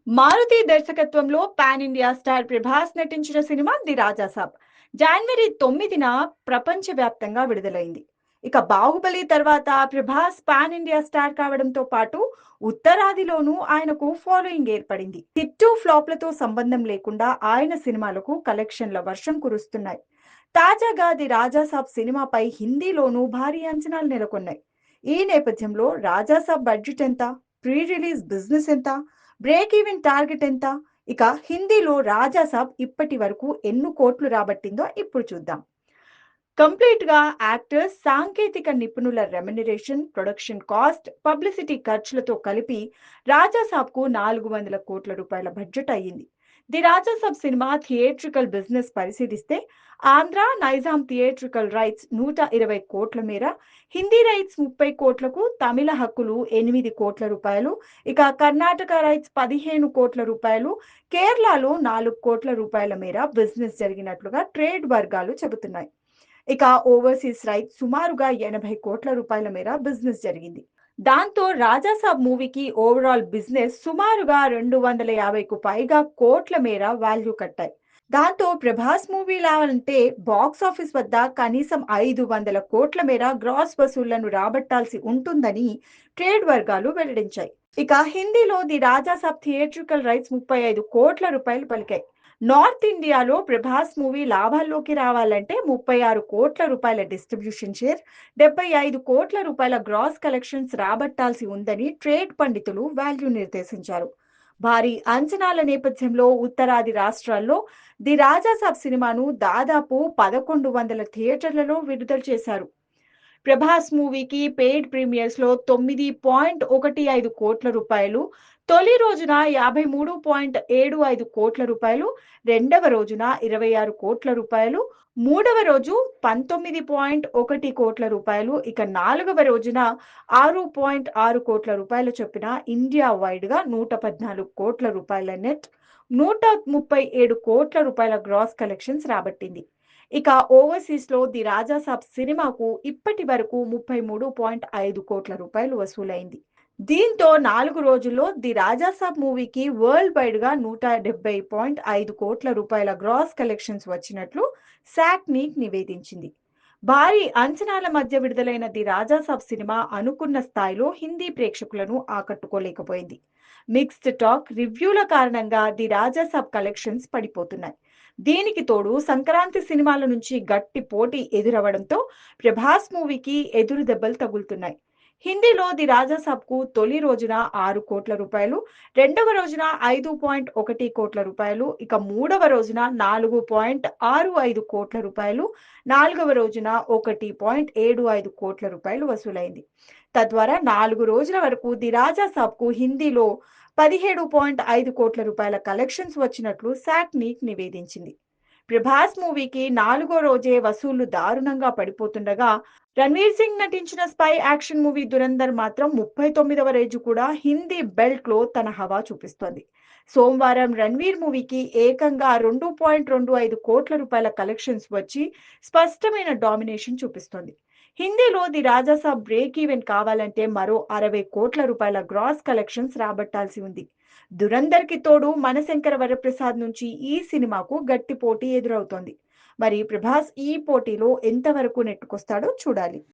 మారుతి దర్శకత్వంలో pan India star Prabhas నటించిన cinema the Raja Saab జనవరి 9న ప్రపంచవ్యాప్తంగా విడుదలైంది. ఇక బాహుబలి తర్వాత ప్రభాస్ పాన్ ఇండియా స్టార్ కావడంతో పాటు ఉత్తరాదిలోనూ ఆయనకు ఫాలోయింగ్ ఏర్పడింది. హిట్టు ఫ్లాప్లతో సంబంధం లేకుండా ఆయన సినిమాలకు కలెక్షన్ల వర్షం కురుస్తున్నాయి. తాజాగా ది రాజాసాబ్ సినిమాపై హిందీలోనూ భారీ అంచనాలు నెలకొన్నాయి. ఈ నేపథ్యంలో రాజాసాబ్ బడ్జెట్ ఎంత, ప్రీ రిలీజ్ బిజినెస్ ఎంత, బ్రేక్ ఈవెన్ టార్గెట్ ఎంత, ఇక హిందీలో రాజాసాబ్ ఇప్పటి వరకు ఎన్ని కోట్లు రాబట్టిందో ఇప్పుడు చూద్దాం. కంప్లీట్ గా యాక్టర్స్, సాంకేతిక నిపుణుల రెమ్యునరేషన్, ప్రొడక్షన్ కాస్ట్, పబ్లిసిటీ ఖర్చులతో కలిపి రాజాసాబ్ కు 400 కోట్ల రూపాయల బడ్జెట్ అయ్యింది. The Raja Saab cinema theatrical business పరిశీలిస్తే ఆంధ్ర, నైజాం థియేట్రికల్ రైట్స్ 120 కోట్ల మేర, హిందీ రైట్స్ 30 కోట్లకు, తమిళ హక్కులు 8 కోట్ల రూపాయలు, ఇక కర్ణాటక రైట్స్ 15 కోట్ల రూపాయలు, కేరళలో 4 కోట్ల రూపాయల మేర బిజినెస్ జరిగినట్లుగా ట్రేడ్ వర్గాలు చెబుతున్నాయి. ఇక ఓవర్సీస్ రైట్స్ సుమారుగా 80 కోట్ల రూపాయల మేర బిజినెస్ జరిగింది. దాంతో రాజాసాబ్ మూవీకి ఓవరాల్ బిజినెస్ సుమారుగా 250కు పైగా కోట్ల మేర వాల్యూ కట్టాయి. దాంతో ప్రభాస్ మూవీ లావంటే బాక్స్ ఆఫీస్ వద్ద కనీసం 500 కోట్ల మేర గ్రాస్ వసూళ్లను రాబట్టాల్సి ఉంటుందని ట్రేడ్ వర్గాలు వెల్లడించాయి. ఇక హిందీలో ది రాజాసాబ్ థియేట్రికల్ రైట్స్ 35 కోట్ల రూపాయలు పలికాయి. నార్త్ ఇండియాలో ప్రభాస్ మూవీ లాభాల్లోకి రావాలంటే 36 కోట్ల రూపాయల డిస్ట్రిబ్యూషన్ షేర్, 75 కోట్ల రూపాయల గ్రాస్ కలెక్షన్స్ రాబట్టాల్సి ఉందని ట్రేడ్ పండితులు వాల్యూ నిర్దేశించారు. భారీ అంచనాల నేపథ్యంలో ఉత్తరాది రాష్ట్రాల్లో ది రాజాసాబ్ సినిమాను దాదాపు 1100 థియేటర్లలో విడుదల చేశారు. ప్రభాస్ మూవీకి పెయిడ్ ప్రీమియర్స్ లో 9.15 కోట్ల రూపాయలు, తొలి రోజున 53.75 కోట్ల రూపాయలు, రెండవ రోజున 26 కోట్ల రూపాయలు, మూడవ రోజు 19.1 కోట్ల రూపాయలు, ఇక నాలుగవ రోజున 6.6 కోట్ల రూపాయల చొప్పున ఇండియా వైడ్ గా 114 కోట్ల రూపాయల నెట్, 137 కోట్ల రూపాయల గ్రాస్ కలెక్షన్స్ రాబట్టింది. ఇక ఓవర్సీస్ లో ది రాజాసాబ్ సినిమాకు ఇప్పటి వరకు 33.5 కోట్ల రూపాయలు వసూలైంది. దీంతో 4 రోజుల్లో ది రాజాసాబ్ మూవీకి వరల్డ్ వైడ్ గా 170.5 కోట్ల రూపాయల గ్రాస్ కలెక్షన్స్ వచ్చినట్లు శాక్నీక్ నివేదించింది. భారీ అంచనాల మధ్య విడుదలైన ది రాజాసాబ్ సినిమా అనుకున్న స్థాయిలో హిందీ ప్రేక్షకులను ఆకట్టుకోలేకపోయింది. మిక్స్డ్ టాక్, రివ్యూల కారణంగా ది రాజాసాబ్ కలెక్షన్స్ పడిపోతున్నాయి. దీనికి తోడు సంక్రాంతి సినిమాల నుంచి గట్టి పోటీ ఎదురవడంతో ప్రభాస్ మూవీకి ఎదురు దెబ్బలు తగులుతున్నాయి. హిందీలో ది రాజాసాబ్ కు తొలి రోజున 6 కోట్ల రూపాయలు, రెండవ రోజున 5.1 కోట్ల రూపాయలు, ఇక మూడవ రోజున 4.65 కోట్ల రూపాయలు, నాలుగవ రోజున 1.75 కోట్ల రూపాయలు వసూలైంది. తద్వారా 4 రోజుల వరకు ది రాజాసాబ్ కు హిందీలో 17.5 కోట్ల రూపాయల కలెక్షన్స్ వచ్చినట్లు శాక్నీక్ నివేదించింది. ప్రభాస్ మూవీకి 4గో రోజే వసూళ్లు దారుణంగా పడిపోతుండగా, రణ్వీర్ సింగ్ నటించిన స్పై యాక్షన్ మూవీ దురంధర్ మాత్రం 39వ రోజు కూడా హిందీ బెల్ట్ లో తన హవా చూపిస్తోంది. సోమవారం రణ్వీర్ మూవీకి ఏకంగా 2.25 కోట్ల రూపాయల కలెక్షన్స్ వచ్చి స్పష్టమైన డామినేషన్ చూపిస్తోంది. హిందీలో ది రాజాసాబ్ బ్రేక్ ఈవెన్ కావాలంటే మరో 60 కోట్ల రూపాయల గ్రాస్ కలెక్షన్స్ రాబట్టాల్సి ఉంది. దురంధర్ కి తోడు మనశంకర వరప్రసాద్ నుంచి ఈ సినిమాకు గట్టి పోటీ ఎదురవుతోంది. మరి ప్రభాస్ ఈ పోటీలో ఎంతవరకు నెట్టుకొస్తాడో చూడాలి.